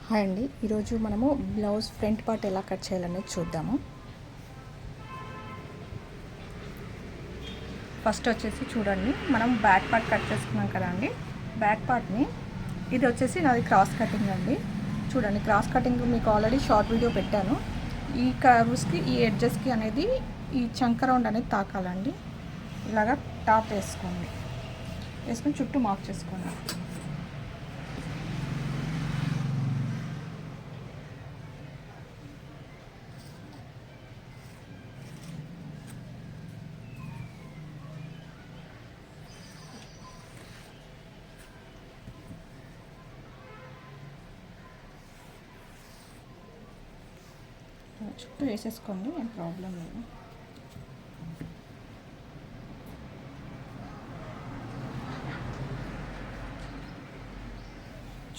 Hi అండి. ఈరోజు మనము బ్లౌజ్ ఫ్రంట్ పార్ట్ ఎలా కట్ చేయాలనేది చూద్దాము. ఫస్ట్ వచ్చేసి చూడండి, మనం బ్యాక్ పార్ట్ కట్ చేసుకున్నాం కదండి. బ్యాక్ పార్ట్ని ఇది వచ్చేసి నాది క్రాస్ కటింగ్ అండి. చూడండి, క్రాస్ కటింగ్ మీకు ఆల్రెడీ షార్ట్ వీడియో పెట్టాను. ఈ కర్వ్స్కి ఈ ఎడ్జెస్కి అనేది ఈ చంక రౌండ్ అనేది తాకాలండి. ఇలాగా టాప్ వేసుకొని చుట్టూ మార్క్ చేసుకోండి. చుట్టూ వేసేసుకోండి, ఏం ప్రాబ్లం లేదు.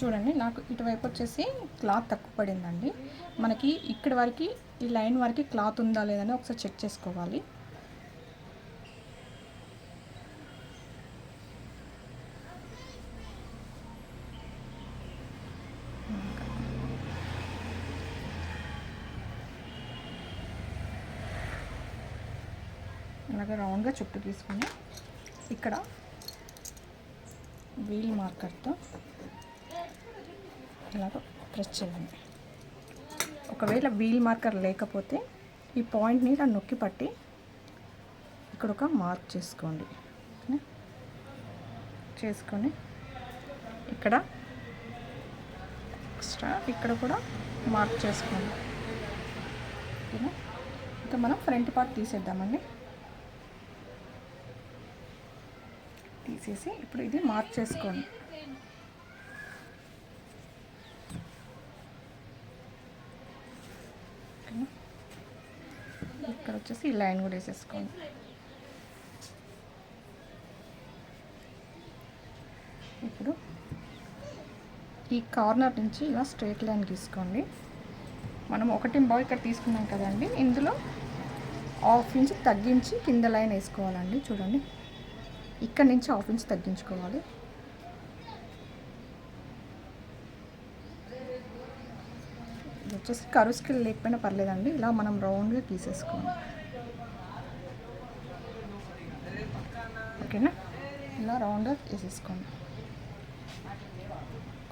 చూడండి, నాకు ఇటువైపు వచ్చేసి క్లాత్ తక్కువ పడిందండి. మనకి ఇక్కడి వరకు ఈ లైన్ వరకు క్లాత్ ఉందా లేదని ఒకసారి చెక్ చేసుకోవాలి. అలాగే రౌండ్గా చుట్టూ తీసుకుని ఇక్కడ వీల్ మార్కర్తో ఇలాగ ప్రెస్ చేయండి. ఒకవేళ వీల్ మార్కర్ లేకపోతే ఈ పాయింట్ని ఇలా నొక్కి పట్టి ఇక్కడ ఒక మార్క్ చేసుకోండి. చేసుకొని ఇక్కడ ఎక్స్ట్రా ఇక్కడ కూడా మార్క్ చేసుకోండి. ఓకేనా? ఇంకా మనం ఫ్రంట్ పార్ట్ తీసేద్దామండి. తీసేసి ఇప్పుడు ఇది మార్క్ చేసుకోండి. ఇక్కడ వచ్చేసి ఈ లైన్ కూడా వేసేసుకోండి. ఇప్పుడు ఈ కార్నర్ నుంచి ఇలా స్ట్రైట్ లైన్ తీసుకోండి. మనం 1.5 ఇక్కడ తీసుకున్నాం కదండి, ఇందులో 1/2 ఇంచ్ తగ్గించి కింద లైన్ వేసుకోవాలండి. చూడండి, ఇక్కడ నుంచి 1/2 ఇంచ్ తగ్గించుకోవాలి. ఇది వచ్చేసి కరువు స్కేల్ లేకపోయినా పర్లేదండి, ఇలా మనం రౌండ్గా తీసేసుకోవాలి. ఓకేనా? ఇలా రౌండ్గా తీసేసుకోండి.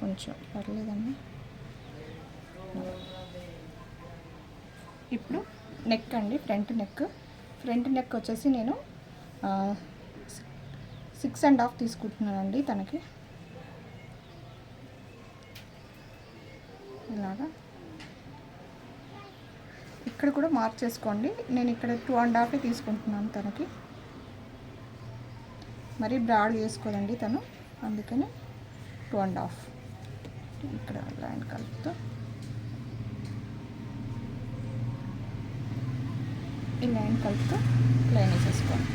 కొంచెం పర్లేదండి. ఇప్పుడు నెక్ అండి, ఫ్రంట్ నెక్ వచ్చేసి నేను 6.5 తీసుకుంటున్నానండి తనకి. ఇలాగా ఇక్కడ కూడా మార్క్ చేసుకోండి. నేను ఇక్కడ 2.5 తీసుకుంటున్నాను తనకి. మరీ బ్రాడ్ చేసుకోదండి తను, అందుకని 2.5. ఇక్కడ లైన్ కలుపుతూ ఈ లైన్ వేసేసుకోండి.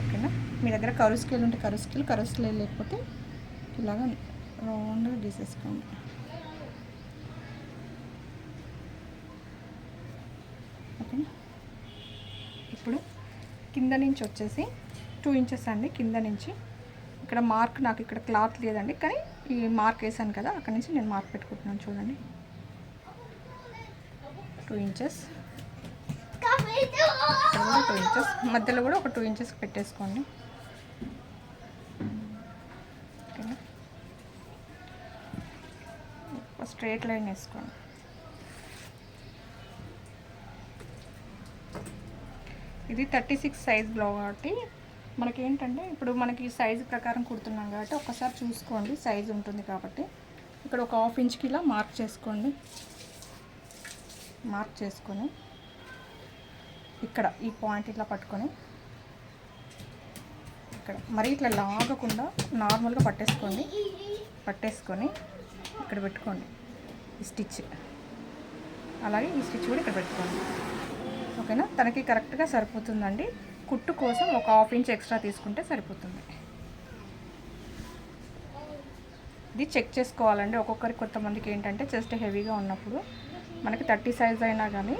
ఓకేనా? మీ దగ్గర కరువు స్కేల్ ఉంటే కరువు స్కేల్ లేకపోతే ఇలాగ రౌండ్గా గీసేసుకోండి. ఓకేనా? ఇప్పుడు కింద నుంచి వచ్చేసి 2 ఇంచెస్ అండి. కింద నుంచి ఇక్కడ మార్క్, నాకు ఇక్కడ క్లాత్ లేదండి, కానీ ఈ మార్క్ వేసాను కదా, అక్కడి నుంచి నేను మార్క్ పెట్టుకుంటున్నాను. చూడండి, 2 ఇంచెస్, 2 ఇంచెస్ మధ్యలో కూడా ఒక 2 ఇంచెస్ పెట్టేసుకోండి. ఓకేనా? స్ట్రైట్ లైన్ వేసుకోండి. ఇది 36 సైజ్ బ్లౌజ్ కాబట్టి మనకేంటంటే ఇప్పుడు మనకి సైజు ప్రకారం కుడుతున్నాం కాబట్టి ఒక్కసారి చూసుకోండి, సైజు ఉంటుంది కాబట్టి. ఇక్కడ ఒక 1/2 ఇంచ్కి ఇలా మార్క్ చేసుకోండి. మార్క్ చేసుకొని ఇక్కడ ఈ పాయింట్ ఇట్లా పట్టుకొని ఇక్కడ మరీ ఇట్లా లాగకుండా నార్మల్గా పట్టేసుకొని ఇక్కడ పెట్టుకోండి ఈ స్టిచ్. అలాగే ఈ స్టిచ్ కూడా ఇక్కడ పెట్టుకోండి. ఓకేనా? తనకి కరెక్ట్గా సరిపోతుందండి. కుట్టు కోసం ఒక 1/2 ఇంచ్ ఎక్స్ట్రా తీసుకుంటే సరిపోతుంది. ఇది చెక్ చేసుకోవాలండి. ఒక్కొక్కరికి కొంతమందికి ఏంటంటే చెస్ట్ హెవీగా ఉన్నప్పుడు మనకి 30 సైజ్ అయినా కానీ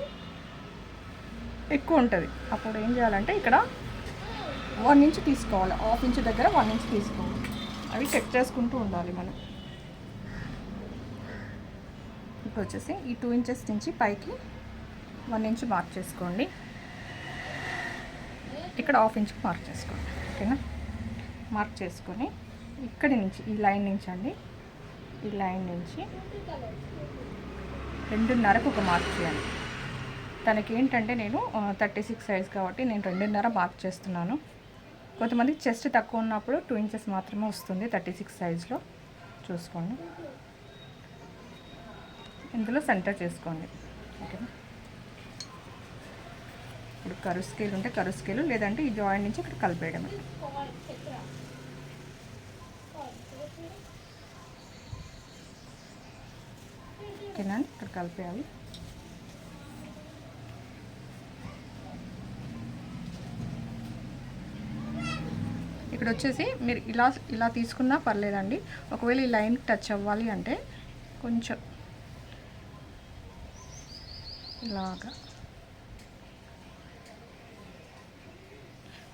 ఎక్కువ ఉంటుంది. అప్పుడు ఏం చేయాలంటే ఇక్కడ 1 ఇంచ్ తీసుకోవాలి, 1/2 ఇంచ్ దగ్గర 1 ఇంచ్ తీసుకోవాలి. అవి చెక్ చేసుకుంటూ ఉండాలి మనం. ఇప్పుడు వచ్చేసి ఈ 2 ఇంచెస్ నుంచి పైకి 1 ఇంచ్ మార్క్ చేసుకోండి. ఇక్కడ ½ ఇంచ్కి మార్క్ చేసుకోండి. ఓకేనా, మార్క్ చేసుకొని ఇక్కడి నుంచి ఈ లైన్ నుంచి అండి, ఈ లైన్ నుంచి 2.5కు ఒక మార్క్ చేయాలి. తనకి ఏంటంటే నేను 36 సైజ్ కాబట్టి నేను 2.5 మార్క్ చేస్తున్నాను. కొంతమంది చెస్ట్ తక్కువ ఉన్నప్పుడు 2 ఇంచెస్ మాత్రమే వస్తుంది 36 సైజ్లో. చూసుకోండి, ఇందులో సెంటర్ చేసుకోండి. ఓకేనా, ఇప్పుడు కరువు స్కేల్ ఉంటే కరువు స్కేలు, లేదంటే ఈ జాయింట్ నుంచి ఇక్కడ కలిపేయడమే. ఓకేనా, ఇక్కడ కలిపేయాలి. ఇక్కడ వచ్చేసి మీరు ఇలా తీసుకున్నా పర్లేదండి. ఒకవేళ ఈ లైన్ టచ్ అవ్వాలి అంటే కొంచెం ఇలాగా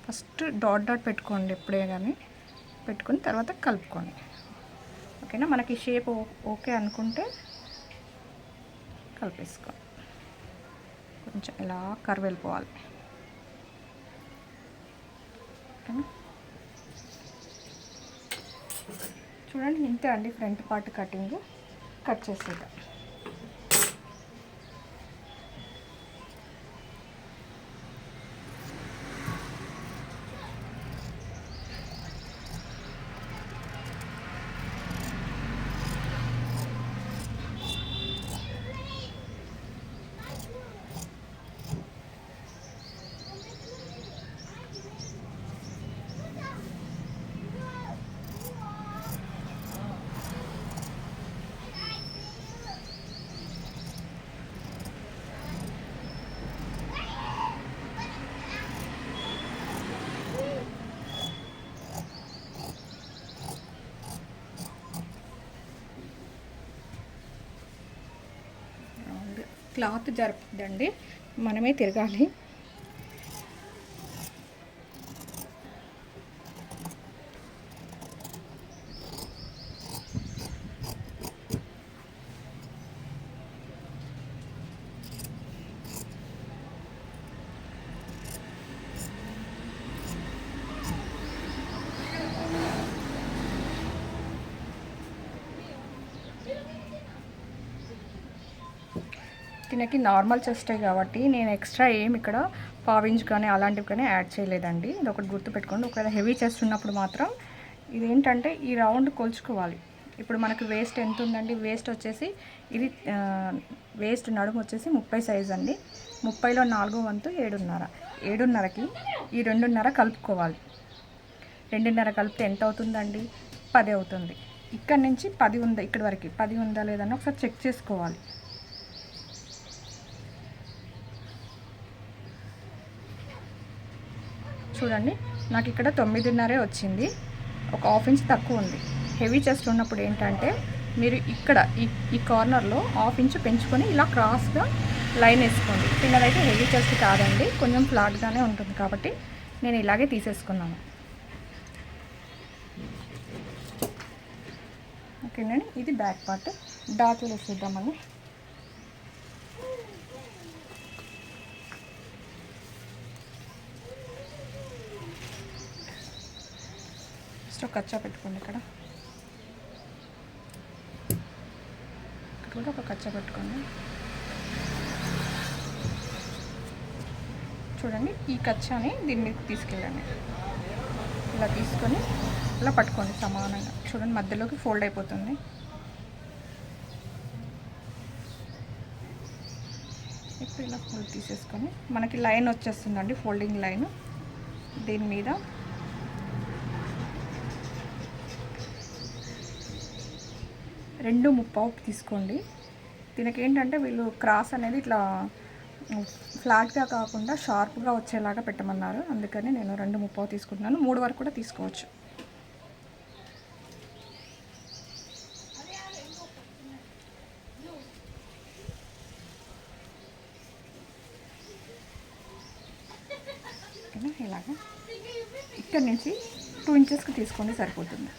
ఫస్ట్ డాట్ పెట్టుకోండి ఎప్పుడే కానీ, పెట్టుకుని తర్వాత కలుపుకోండి. ఓకేనా, మనకి షేప్ ఓకే అనుకుంటే కలిపేసుకోండి. కొంచెం ఇలా కర్వ్ వెళ్ళిపోవాలి. ఓకేనా, చూడండి ఇంతే అండి ఫ్రంట్ పార్ట్ కటింగ్. కట్ చేసేద్దాం. క్లాత్ జరపదండి, మనమే తిరగాలి. తినకి నార్మల్ చెస్టే కాబట్టి నేను ఎక్స్ట్రా ఏం ఇక్కడ పావించ్ కానీ అలాంటివి కానీ యాడ్ చేయలేదండి. ఇది ఒకటి గుర్తుపెట్టుకోండి. ఒకవేళ హెవీ చెస్ట్ ఉన్నప్పుడు మాత్రం ఇదేంటంటే ఈ రౌండ్ కొలుచుకోవాలి. ఇప్పుడు మనకు వేస్ట్ ఎంత ఉందండి, వేస్ట్ వచ్చేసి ఇది వేస్ట్ నడుము వచ్చేసి 30 సైజ్ అండి. 30లో 4వ వంతు 7.5. 7.5కి ఈ 2.5 కలుపుకోవాలి. 2.5 కలిపితే ఎంత అవుతుందండి, 10 అవుతుంది. ఇక్కడ నుంచి 10 ఉందా, ఇక్కడి వరకు 10 ఉందా లేదని ఒకసారి చెక్ చేసుకోవాలి. చూడండి, నాకు ఇక్కడ 9.5 వచ్చింది. ఒక ½ ఇంచ్ తక్కువ ఉంది. హెవీ చెస్ట్ ఉన్నప్పుడు ఏంటంటే మీరు ఇక్కడ ఈ కార్నర్లో ½ ఇంచ్ పెంచుకొని ఇలా క్రాస్గా లైన్ వేసుకోండి. చిన్నదైతే హెవీ చెస్ట్ కాదండి, కొంచెం ఫ్లాట్గానే ఉంటుంది కాబట్టి నేను ఇలాగే తీసేసుకున్నాను. ఓకేనండి, ఇది బ్యాక్ పార్ట్. డాట్లు వేసేద్దామని. ఫస్ట్ కచ్చా పెట్టుకోండి. ఇక్కడ కూడా ఒక కచ్చా పెట్టుకోండి. చూడండి, ఈ కచ్చాని దీని మీద తీసుకెళ్ళండి. ఇలా తీసుకొని ఇలా పట్టుకోండి సమానంగా. చూడండి, మధ్యలోకి ఫోల్డ్ అయిపోతుంది. ఇప్పుడు ఇలా ఫోల్డ్ తీసేసుకొని మనకి లైన్ వచ్చేస్తుందండి, ఫోల్డింగ్ లైన్. దీని మీద 2.35 తీసుకోండి. దీనికి ఏంటంటే వీళ్ళు క్రాస్ అనేది ఇట్లా ఫ్లాట్గా కాకుండా షార్ప్గా వచ్చేలాగా పెట్టమన్నారు. అందుకని నేను 2.35 తీసుకుంటున్నాను. 3 వరకు కూడా తీసుకోవచ్చు. ఇలాగా ఇక్కడ నుంచి 2 ఇంచెస్కి తీసుకోండి, సరిపోతుంది.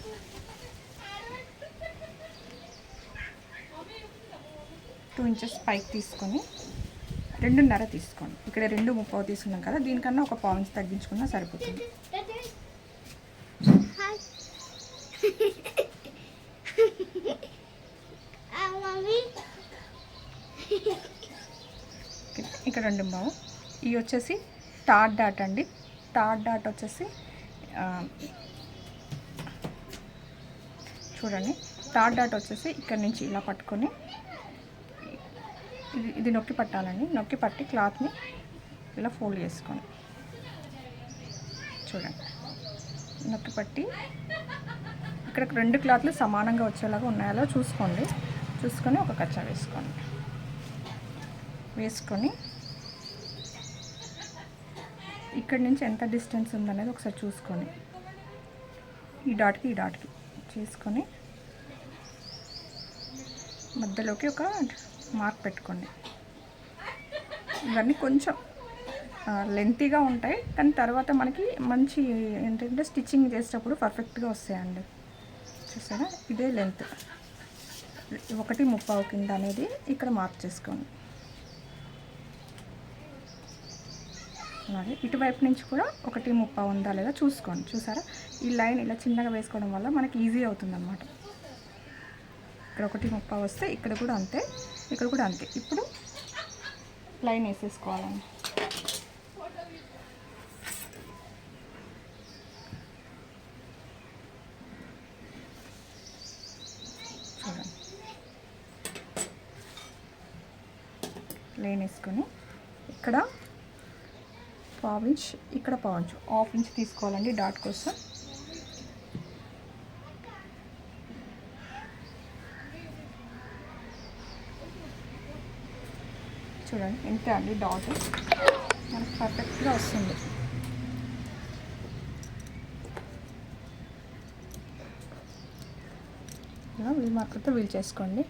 2 ఇంచెస్ పైకి తీసుకొని 2.5 తీసుకోండి. ఇక్కడ 2.35 తీసుకున్నాం కదా, దీనికన్నా ఒక పావు ఇంచ్ తగ్గించుకున్నా సరిపోతుంది. ఇక్కడ 2.5. ఇవి వచ్చేసి థర్డ్ డాట్ అండి. థర్డ్ డాట్ వచ్చేసి చూడండి, థర్డ్ డాట్ వచ్చేసి ఇక్కడ నుంచి ఇలా పట్టుకొని ఇది నొక్కి పట్టాలండి. నొక్కి పట్టి క్లాత్ని ఇలా ఫోల్డ్ చేసుకోండి. చూడండి, నొక్కి పట్టి ఇక్కడ 2 క్లాత్లు సమానంగా వచ్చేలాగా ఉన్నాయో చూసుకోండి. చూసుకొని ఒక కచ్చా వేసుకొని ఇక్కడ నుంచి ఎంత డిస్టెన్స్ ఉందనేది ఒకసారి చూసుకొని ఈ డాట్కి చేసుకొని మధ్యలోకి ఒక మార్క్ పెట్టుకోండి. ఇవన్నీ కొంచెం లెంతీగా ఉంటాయి, కానీ తర్వాత మనకి మంచి ఏంటంటే స్టిచ్చింగ్ చేసేటప్పుడు పర్ఫెక్ట్గా వస్తాయండి. చూసారా, ఇదే లెంత్ 1.35 కింద అనేది ఇక్కడ మార్క్ చేసుకోండి. అలాగే ఇటువైపు నుంచి కూడా 1.35 ఉందా లేదా చూసుకోండి. చూసారా, ఈ లైన్ ఇలా చిన్నగా వేసుకోవడం వల్ల మనకి ఈజీ అవుతుంది అన్నమాట. ఇక్కడ 1.35 వస్తే ఇక్కడ కూడా అంతే, ఇక్కడ కూడా అంతే. ఇప్పుడు లైన్ వేసేసుకోవాలండి. చూడండి, లైన్ వేసుకొని ఇక్కడ పావు ఇంచ్, ఇక్కడ పావు ఇంచ్, హాఫ్ ఇంచ్ తీసుకోవాలండి డాట్ కోసం. చూడండి, ఇంతే అండి డాట్ మనకు పర్ఫెక్ట్గా వస్తుంది. ఇలా వీల్ మార్కర్తో వీల్ చేసుకోండి.